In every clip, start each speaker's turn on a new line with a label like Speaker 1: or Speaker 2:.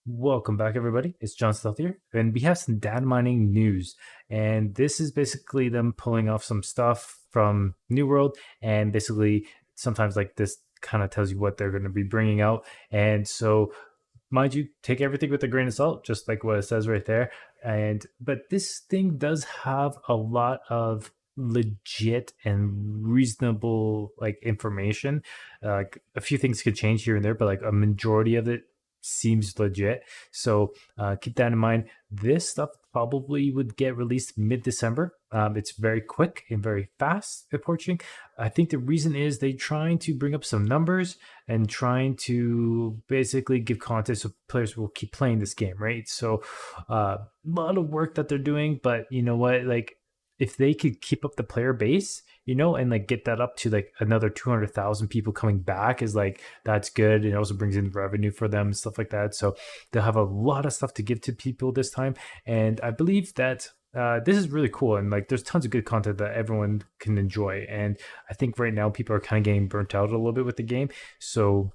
Speaker 1: Welcome back, everybody. It's Jonstealth here, and we have some data mining news. And this is basically them pulling off some stuff from New World, and basically sometimes like this kind of tells you what they're going to be bringing out. And so, mind you, take everything with a grain of salt, just like what it says right there. And but this thing does have a lot of legit and reasonable like information. Like a few things could change here and there, but like a majority of it seems legit. So keep that in mind. This stuff probably would get released mid-December. It's very quick and very fast approaching. I think the reason is they trying to bring up some numbers and trying to basically give content so players will keep playing this game, right? So a lot of work that they're doing, but you know what? Like if they could keep up the player base, and like get that up to like another 200,000 people coming back is like that's good. It also brings in revenue for them and stuff like that. So they'll have a lot of stuff to give to people this time, and I believe that this is really cool, and like there's tons of good content that everyone can enjoy. And I think right now people are kind of getting burnt out a little bit with the game. So,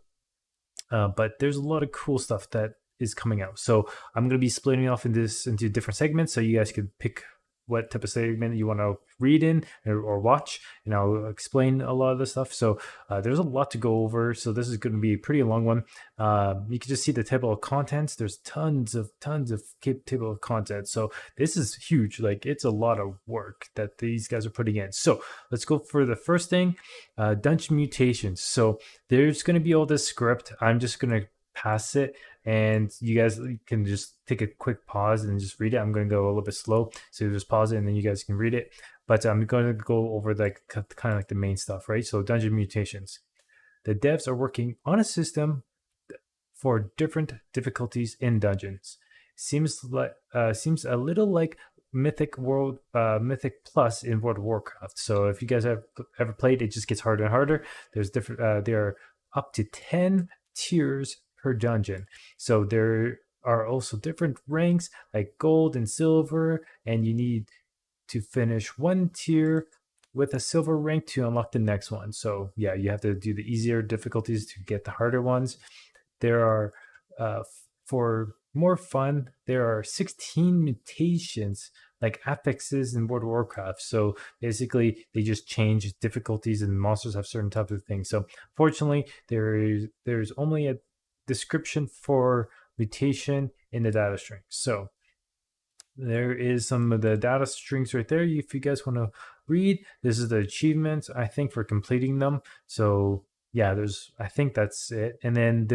Speaker 1: but there's a lot of cool stuff that is coming out. So I'm going to be splitting off into different segments, so you guys could pick what type of segment you want to read in or watch, and I'll explain a lot of the stuff. So there's a lot to go over. So this is going to be a pretty long one. You can just see the table of contents. There's tons of table of content. So this is huge. Like it's a lot of work that these guys are putting in. So let's go for the first thing, dungeon mutations. So there's going to be all this script. I'm just going to pass it, and you guys can just take a quick pause and just read it. I'm going to go a little bit slow, so you just pause it and then you guys can read it. But I'm going to go over like kind of like the main stuff, right? So dungeon mutations. The devs are working on a system for different difficulties in dungeons. Seems a little like Mythic Plus in World of Warcraft. So if you guys have ever played, it just gets harder and harder. There's different. There are up to 10 tiers per dungeon. So there are also different ranks like gold and silver, and you need to finish one tier with a silver rank to unlock the next one. So yeah, you have to do the easier difficulties to get the harder ones. There are for more fun, there are 16 mutations like affixes in World of Warcraft. So basically, they just change difficulties, and monsters have certain types of things. So fortunately, there's only a description for mutation in the data string. So there is some of the data strings right there. If you guys want to read, this is the achievements, I think, for completing them. So yeah, I think that's it. And then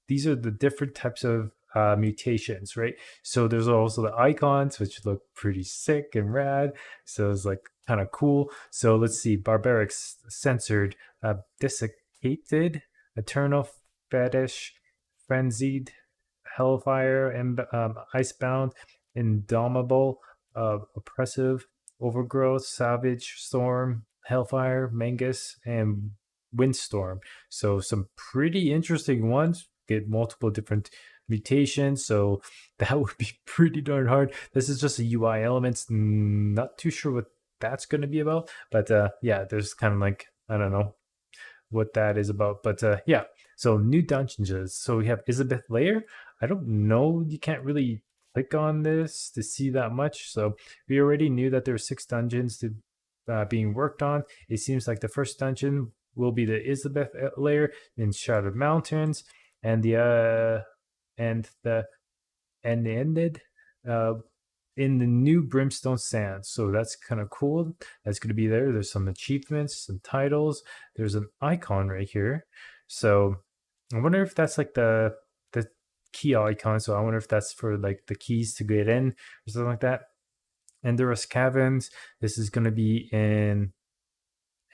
Speaker 1: these are the different types of mutations, right? So there's also the icons, which look pretty sick and rad. So it's like kind of cool. So let's see: barbaric, censored, desiccated, eternal, fetish, frenzied, hellfire, and icebound, indomitable, oppressive, overgrowth, savage, storm, hellfire, mangus, and windstorm. So some pretty interesting ones. Get multiple different mutations, so that would be pretty darn hard. This is just a UI elements. Not too sure what that's going to be about, but yeah, there's kind of like, I don't know what that is about, but yeah. So new dungeons. So we have Elizabeth Lair. I don't know. You can't really click on this to see that much. So we already knew that there were 6 dungeons being worked on. It seems like the first dungeon will be the Elizabeth Lair in Shrouded Mountains, and the ended in the new Brimstone Sands. So that's kind of cool. That's going to be there. There's some achievements, some titles. There's an icon right here. So I wonder if that's like the key icon. So I wonder if that's for like the keys to get in or something like that. Endurous Caverns. This is going to be in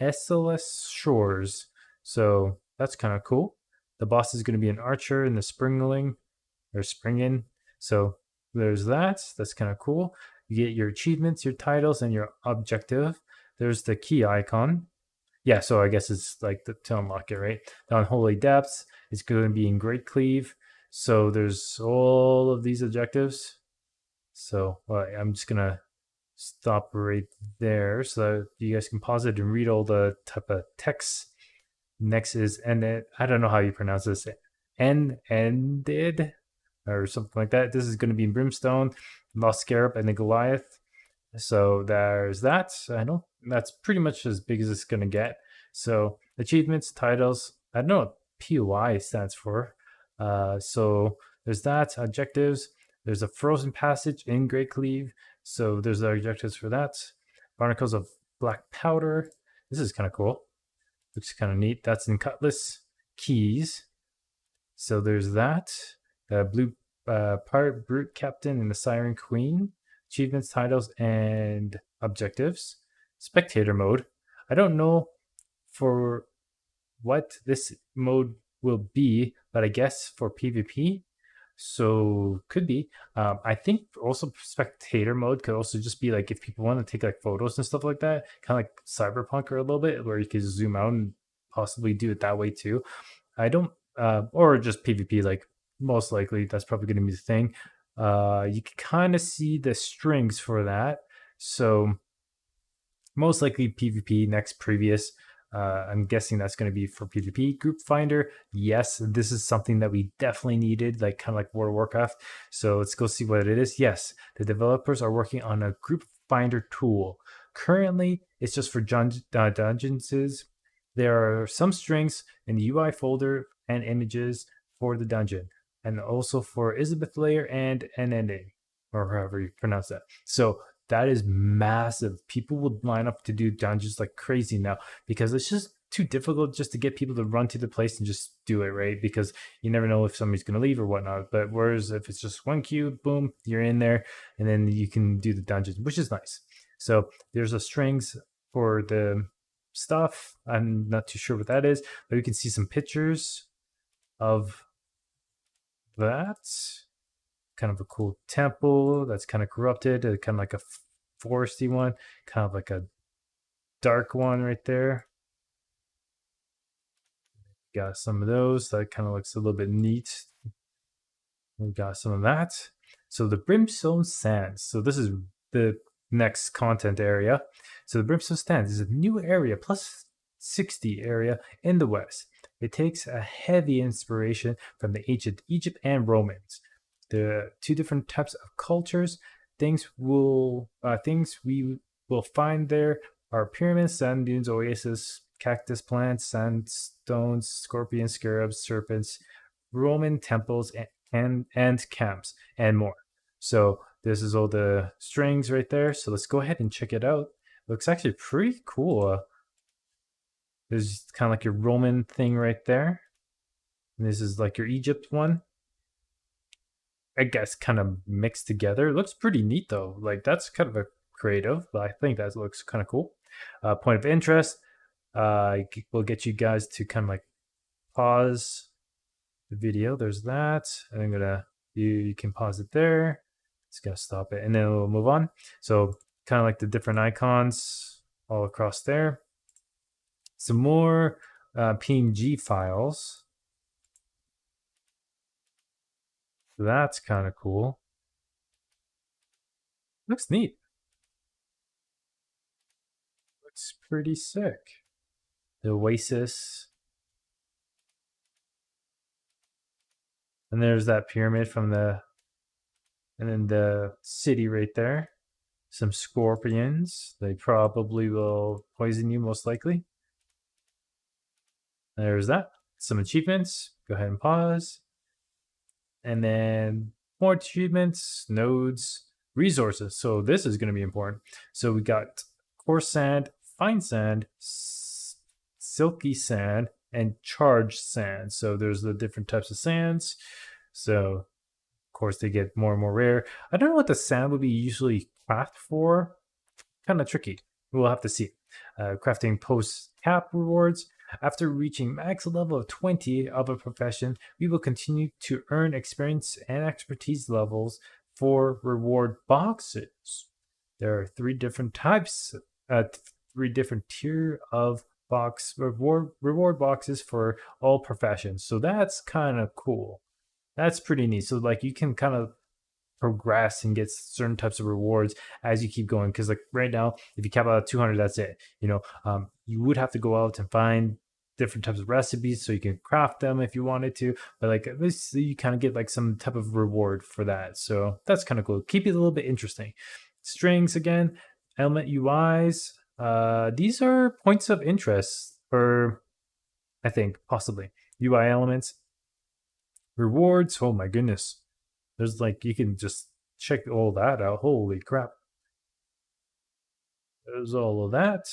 Speaker 1: SLS Shores. So that's kind of cool. The boss is going to be an archer in the Springling or Springin. So there's that. That's kind of cool. You get your achievements, your titles, and your objective. There's the key icon. Yeah, so I guess it's like to unlock it, right? The Unholy Depths is going to be in Great Cleave. So there's all of these objectives. So I'm just going to stop right there so that you guys can pause it and read all the type of text. Next is, and I don't know how you pronounce this, ended. or something like that. This is going to be Brimstone, Lost Scarab, and the Goliath. So there's that. I know that's pretty much as big as it's going to get. So achievements, titles. I don't know what POI stands for. So there's that. Objectives. There's a frozen passage in Great Cleave. So there's the objectives for that. Barnacles of black powder. This is kind of cool. Looks kind of neat. That's in Cutlass. Keys. So there's that. The blue pirate brute captain and the siren queen. Achievements, titles, and objectives. Spectator mode. I don't know for what this mode will be, but I guess for PvP. So could be. I think also spectator mode could also just be like if people want to take like photos and stuff like that, kind of like Cyberpunk or a little bit, where you could zoom out and possibly do it that way too. I don't, or just PvP. Like most likely, that's probably going to be the thing. You can kind of see the strings for that. So most likely PvP next previous. I'm guessing that's going to be for PvP. Group Finder, yes, this is something that we definitely needed, like kind of like World of Warcraft. So let's go see what it is. Yes, the developers are working on a Group Finder tool. Currently, it's just for dungeons. There are some strings in the UI folder and images for the dungeon, and also for Elizabeth layer and NNA, or however you pronounce that. So that is massive. People would line up to do dungeons like crazy now because it's just too difficult just to get people to run to the place and just do it, right? Because you never know if somebody's going to leave or whatnot. But whereas if it's just one queue, boom, you're in there and then you can do the dungeons, which is nice. So there's a strings for the stuff. I'm not too sure what that is, but you can see some pictures of that. Kind of a cool temple that's kind of corrupted, kind of like a foresty one, kind of like a dark one right there. Got some of those that kind of looks a little bit neat. We got some of that. So the Brimstone Sands. So this is the next content area. So the Brimstone Sands is a new area, plus 60 area in the west. It takes a heavy inspiration from the ancient Egypt and Romans. The two different types of cultures. Things we will find there are pyramids, sand dunes, oasis, cactus plants, sandstones, scorpions, scarabs, serpents, Roman temples, and camps, and more. So this is all the strings right there. So let's go ahead and check it out. Looks actually pretty cool. There's kind of like your Roman thing right there. And this is like your Egypt one. I guess kind of mixed together. It looks pretty neat though. Like that's kind of a creative, but I think that looks kind of cool. Point of interest. We'll get you guys to kind of like pause the video. There's that. And I'm gonna you can pause it there. Just gotta stop it, and then we'll move on. So kind of like the different icons all across there. Some more PNG files. That's kind of cool. Looks neat. Looks pretty sick. The Oasis. And there's that pyramid from the, and then the city right there. Some scorpions. They probably will poison you most likely. There's that. Some achievements. Go ahead and pause. And then more achievements, nodes, resources. So this is going to be important. So we got coarse sand, fine sand, silky sand, and charged sand. So there's the different types of sands. So of course they get more and more rare. I don't know what the sand would be usually craft for. Kind of tricky. We'll have to see. Crafting post cap rewards. After reaching max level of 20 of a profession, we will continue to earn experience and expertise levels for reward boxes. There are three different types, three different tier of box reward boxes for all professions. So that's kind of cool. That's pretty neat. So like you can kind of progress and get certain types of rewards as you keep going, because like right now if you cap out at 200, that's it. You would have to go out and find different types of recipes so you can craft them if you wanted to, but like at least you kind of get like some type of reward for that. So that's kind of cool. Keep it a little bit interesting. Strings again, element UIs. These are points of interest, or I think possibly UI elements. Rewards. Oh my goodness. There's like you can just check all that out. Holy crap. There's all of that.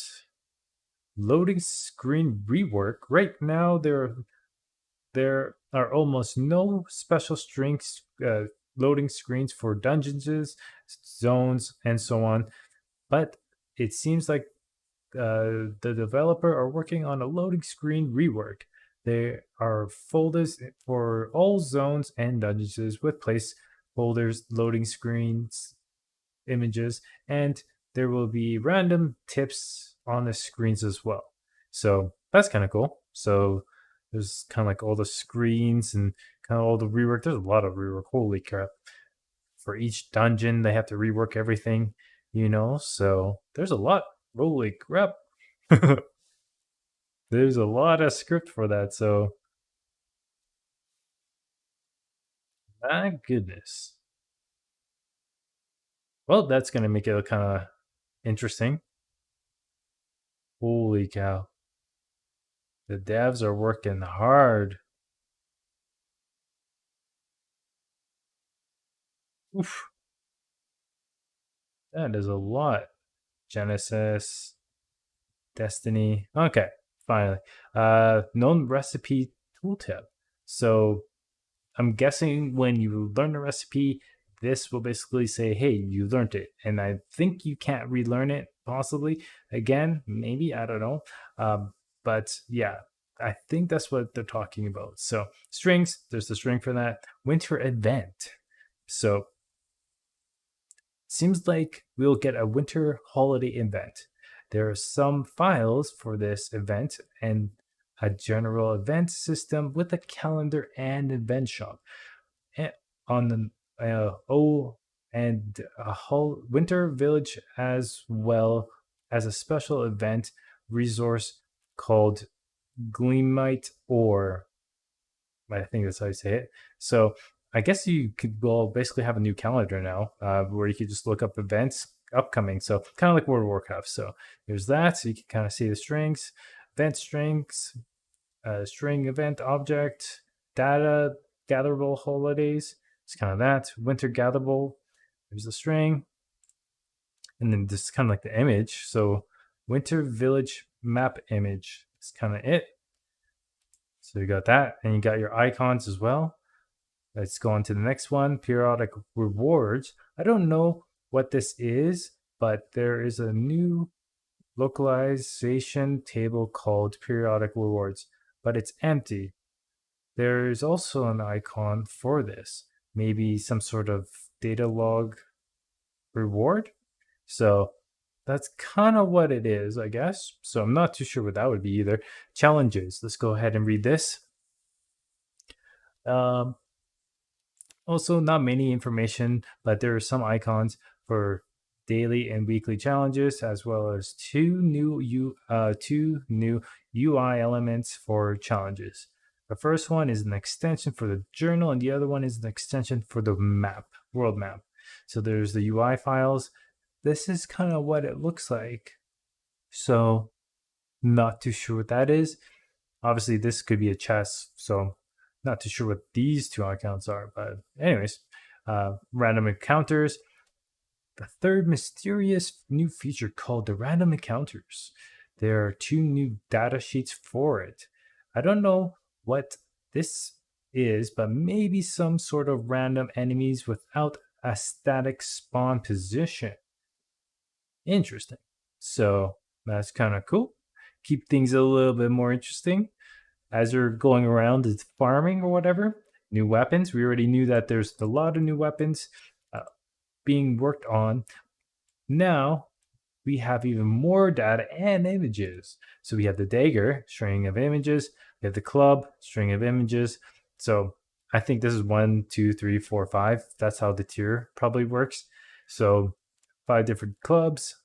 Speaker 1: Loading screen rework. Right now there are almost no special strings loading screens for dungeons, zones, and so on. But it seems like the developer are working on a loading screen rework. There are folders for all zones and dungeons with placeholders, loading screens, images, and there will be random tips on the screens as well. So that's kind of cool. So there's kind of like all the screens and kind of all the rework. There's a lot of rework. Holy crap. For each dungeon, they have to rework everything, So there's a lot. Holy crap. There's a lot of script for that. So, my goodness. Well, that's going to make it kind of interesting. Holy cow. The devs are working hard. Oof. That is a lot. Genesis, Destiny. Okay, finally. Known recipe tooltip. So I'm guessing when you learn the recipe, this will basically say, hey, you learned it. And I think you can't relearn it, possibly. Again, maybe, I don't know. But yeah, I think that's what they're talking about. So strings, there's the string for that. Winter event. So seems like we'll get a winter holiday event. There are some files for this event and a general event system with a calendar and event shop. On the and a whole winter village, as well as a special event resource called Gleamite Ore. I think that's how you say it. So I guess you could basically have a new calendar now where you could just look up events upcoming. So kind of like World of Warcraft. So there's that. So you can kind of see the strings, event strings, string event object, data gatherable holidays. It's kind of that. Winter gatherable. There's the string. And then this is kind of like the image. So winter village map image. It's kind of it. So you got that, and you got your icons as well. Let's go on to the next one, periodic rewards. I don't know what this is, but there is a new localization table called periodic rewards, but it's empty. There is also an icon for this, maybe some sort of data log reward. So that's kind of what it is, I guess. So I'm not too sure what that would be either. Challenges. Let's go ahead and read this. Also, not many information, but there are some icons for daily and weekly challenges, as well as two new UI elements for challenges. The first one is an extension for the journal, and the other one is an extension for the map, world map. So there's the UI files. This is kind of what it looks like. So not too sure what that is. Obviously, this could be a chest, so not too sure what these two accounts are. But anyways, random encounters. The third mysterious new feature called the random encounters. There are two new data sheets for it. I don't know what this is, but maybe some sort of random enemies without a static spawn position. Interesting. So that's kind of cool. Keep things a little bit more interesting as you're going around farming or whatever. New weapons. We already knew that there's a lot of new weapons being worked on. Now we have even more data and images. So we have the dagger, string of images. We have the club, string of images. So I think this is 1, 2, 3, 4, 5. That's how the tier probably works. So 5 different clubs.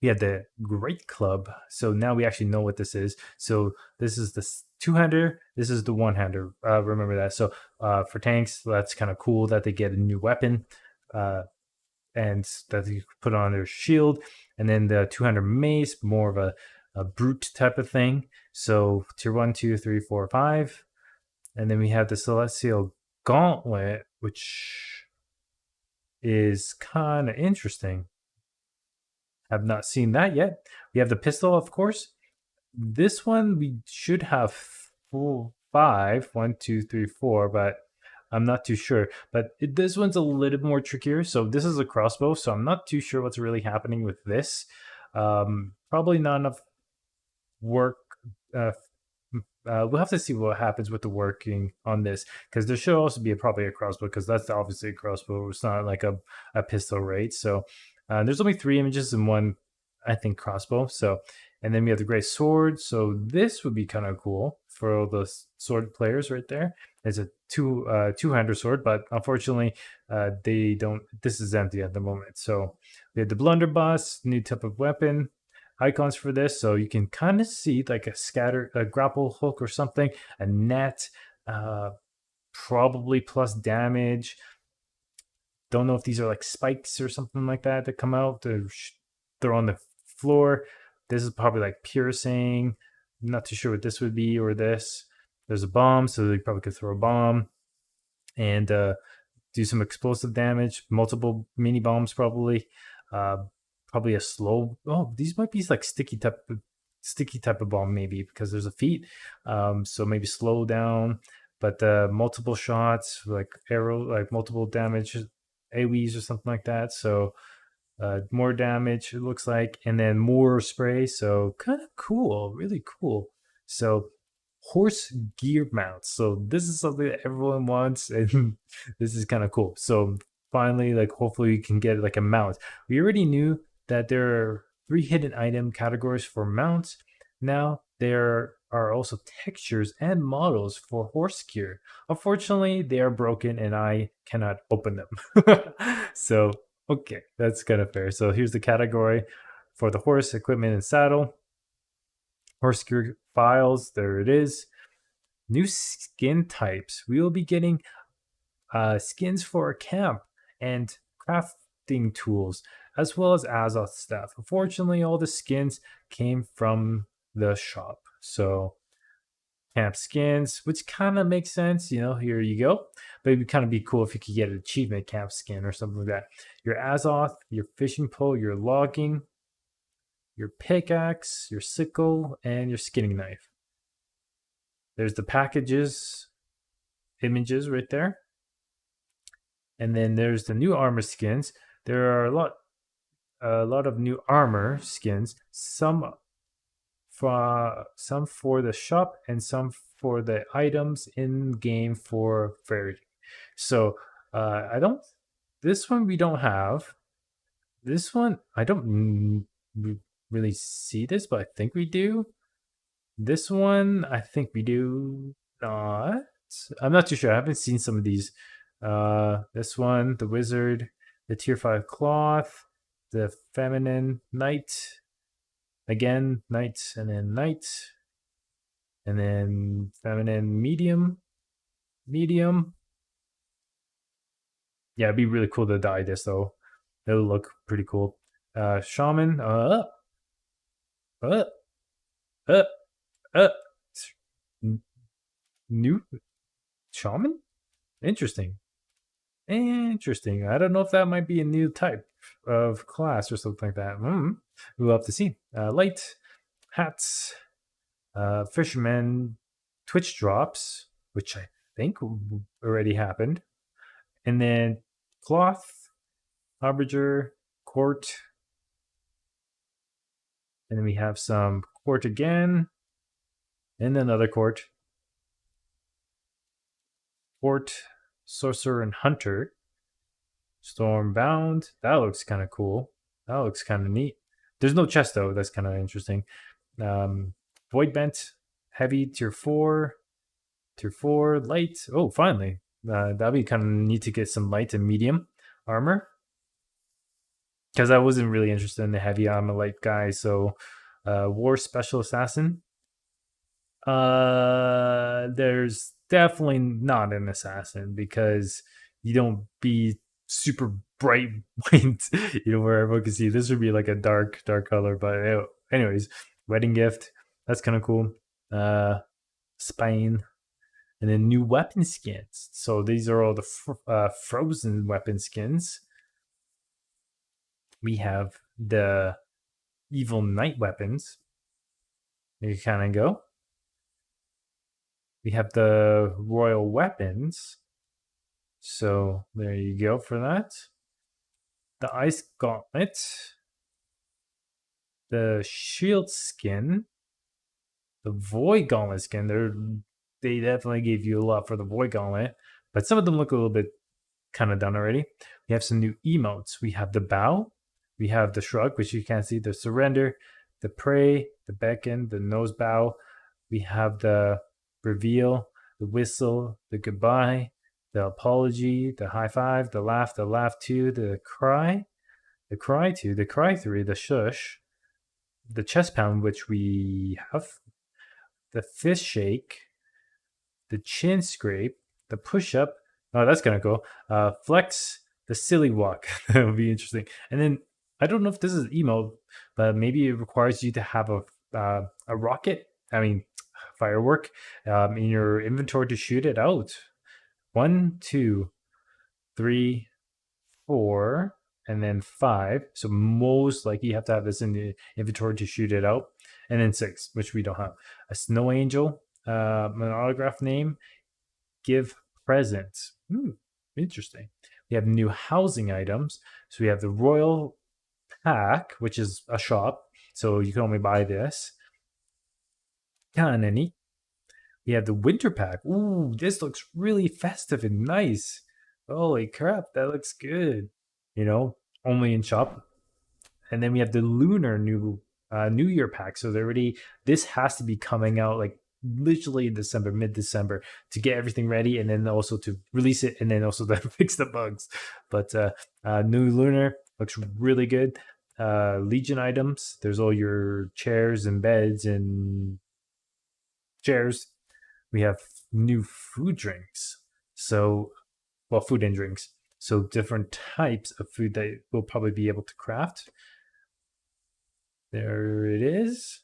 Speaker 1: We had the Great Club. So now we actually know what this is. So this is the two-hander. This is the one-hander. Remember that. So for tanks, that's kind of cool that they get a new weapon. And that you put on their shield. And then the 200 mace, more of a brute type of thing. So tier 1, 2, 3, 4, 5. And then we have the Celestial Gauntlet, which is kind of interesting. Have not seen that yet. We have the pistol, of course. This one we should have 5. 1, 2, 3, 4, but I'm not too sure. But this one's a little more trickier. So this is a crossbow. So I'm not too sure what's really happening with this. Probably not enough work. We'll have to see what happens with the working on this, because there should also be probably a crossbow, because that's obviously a crossbow. It's not like a pistol, right? So there's only 3 images in one, I think, crossbow. So, and then we have the great sword. So this would be kind of cool for all the sword players right there. It's a two-hander sword, but unfortunately, they don't. This is empty at the moment. So we have the blunderbuss, new type of weapon icons for this, so you can kind of see like a grapple hook or something, a net, probably plus damage. Don't know if these are like spikes or something like that that come out. They're on the floor. This is probably like piercing. I'm not too sure what this would be, or this. There's a bomb, so they probably could throw a bomb and do some explosive damage. Multiple mini bombs, probably. Probably a slow. Oh, these might be like sticky type of bomb, maybe, because there's a feat. So maybe slow down, but multiple shots, like arrow, like multiple damage, AoEs or something like that. So more damage, it looks like, and then more spray. So kind of cool, really cool. So horse gear mounts. So this is something that everyone wants, and this is kind of cool. So finally, like, hopefully you can get like a mount. We already knew that there are 3 hidden item categories for mounts. Now there are also textures and models for horse gear. Unfortunately, they are broken and I cannot open them. So okay, that's kind of fair. So here's the category for the horse equipment and saddle. Horse gear files, there it is. New skin types. We will be getting skins for a camp and crafting tools, as well as Azoth stuff. Unfortunately, all the skins came from the shop. So camp skins, which kind of makes sense, here you go. But it'd kind of be cool if you could get an achievement camp skin or something like that. Your Azoth, your fishing pole, your logging, your pickaxe, your sickle, and your skinning knife. There's the packages, images right there. And then there's the new armor skins. There are a lot of new armor skins. Some for the shop and some for the items in game for fairy. So I don't. This one we don't have. This one I don't really see this, but I think we do. This one I think we do not. I'm not too sure. I haven't seen some of these. This one, the wizard, the tier 5 cloth, the feminine knight, again knight, and then feminine medium. Yeah, it'd be really cool to dye this though. It would look pretty cool. Shaman, uh, uh, new shaman. Interesting. I don't know if that might be a new type of class or something like that. We'll have to see. Light hats, fisherman, Twitch drops, which I think already happened, and then cloth, harbinger, court, and then we have some court again, and another court, sorcerer and hunter, stormbound. That looks kind of cool. That looks kind of neat. There's no chest though. That's kind of interesting. Void bent, heavy, tier 4, light. Oh, finally. That'd be kind of neat to get some light and medium armor. because I wasn't really interested in the heavy armor light guy. So, War Special Assassin. There's definitely not an assassin because you don't be super bright white, where everyone can see. This would be like a dark color. But anyways, wedding gift. That's kind of cool. Spain, and then new weapon skins. So these are all the frozen weapon skins. We have the evil knight weapons. You kind of go. We have the royal weapons. So there you go for that. The ice gauntlet. The shield skin. The void gauntlet skin. They definitely gave you a lot for the void gauntlet, but some of them look a little bit kind of done already. We have some new emotes. We have the bow. We have the shrug, which you can't see. The surrender. The pray. The beckon. The nose bow. We have the reveal. The whistle. The goodbye. The apology. The high five. The laugh two. The cry two. The cry three. The shush. The chest pound, which we have. The fist shake. The chin scrape. The push up. Oh, that's kind of cool. Flex. The silly walk. That would be interesting. And then I don't know if this is emote, but maybe it requires you to have a rocket. I mean, firework in your inventory to shoot it out. 1, 2, 3, 4, and then 5. So most likely you have to have this in the inventory to shoot it out. And then 6, which we don't have. A snow angel, an autograph name, give presents. Interesting. We have new housing items. So we have the royal pack, which is a shop. So you can only buy this. Kind of neat. We have the winter pack. Ooh, this looks really festive and nice. Holy crap, that looks good. Only in shop. And then we have the lunar New Year pack. So this has to be coming out like literally in December, mid-December, to get everything ready, and then also to release it, and then also to fix the bugs. But new lunar looks really good. Legion items. There's all your chairs and beds and chairs. We have new food drinks. So, well, food and drinks. So different types of food that we'll probably be able to craft. There it is.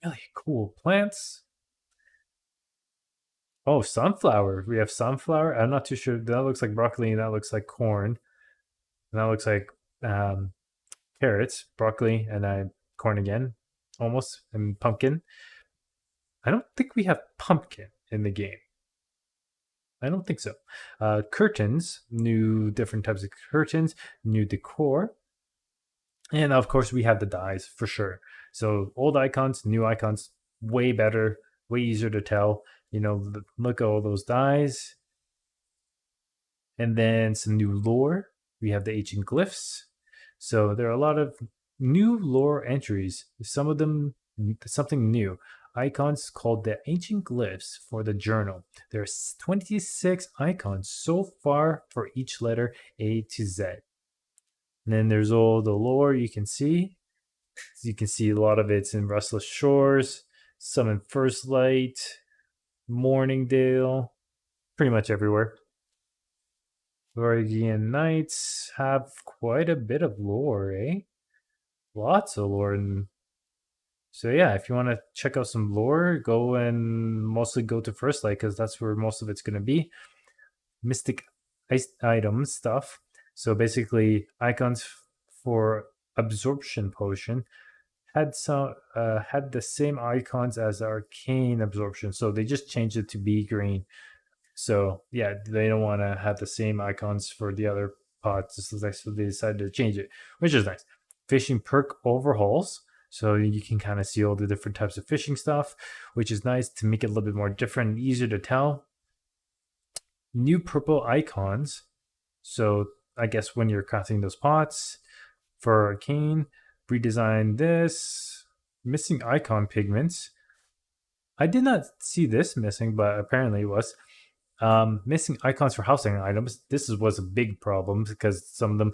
Speaker 1: Really cool plants. Oh, sunflower. We have sunflower. I'm not too sure. That looks like broccoli, and that looks like corn. And that looks like carrots, broccoli, and corn again, almost, and pumpkin. I don't think we have pumpkin in the game. I don't think so. Curtains, new different types of curtains, new decor. And of course, we have the dyes for sure. So old icons, new icons, way better, way easier to tell. Look at all those dyes. And then some new lore. We have the ancient glyphs. So there are a lot of new lore entries. Some of them, something new. Icons called the ancient glyphs for the journal. There's 26 icons so far for each letter A to Z. And then there's all the lore you can see. You can see a lot of it's in Restless Shores, some in First Light, Morningdale, pretty much everywhere. Floridian Nights have quite a bit of lore, eh? Lots of lore. So yeah, if you want to check out some lore, mostly go to First Light, because that's where most of it's going to be. Mystic items stuff. So basically, icons for absorption potion had the same icons as arcane absorption. So they just changed it to be green. So yeah, they don't want to have the same icons for the other pots, so they decided to change it, which is nice. Fishing perk overhauls. So you can kind of see all the different types of fishing stuff, which is nice to make it a little bit more different and easier to tell. New purple icons. So I guess when you're crafting those pots for arcane, redesign this. Missing icon pigments. I did not see this missing, but apparently it was. Missing icons for housing items. Was a big problem because some of them,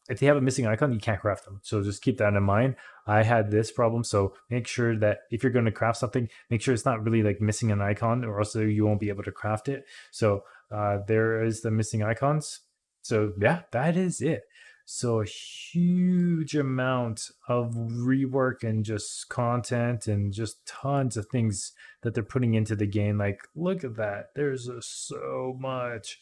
Speaker 1: if they have a missing icon, you can't craft them. So just keep that in mind. I had this problem, so make sure that if you're going to craft something, make sure it's not really like missing an icon, or else you won't be able to craft it. So there is the missing icons. So yeah, that is it. So a huge amount of rework and just content and just tons of things that they're putting into the game. Like, look at that. There's so much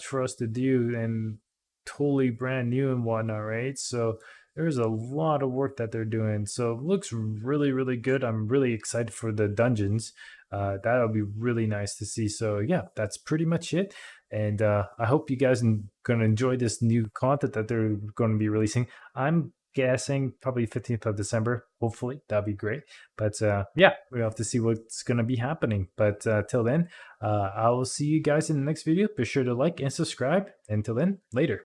Speaker 1: for us to do and totally brand new and whatnot, right? So there's a lot of work that they're doing. So it looks really, really good. I'm really excited for the dungeons. That'll be really nice to see. So yeah, that's pretty much it. And I hope you guys are going to enjoy this new content that they're going to be releasing. I'm guessing probably 15th of December. Hopefully, that'd be great. But yeah, we have to see what's going to be happening. But till then, I will see you guys in the next video. Be sure to like and subscribe. Until then, later.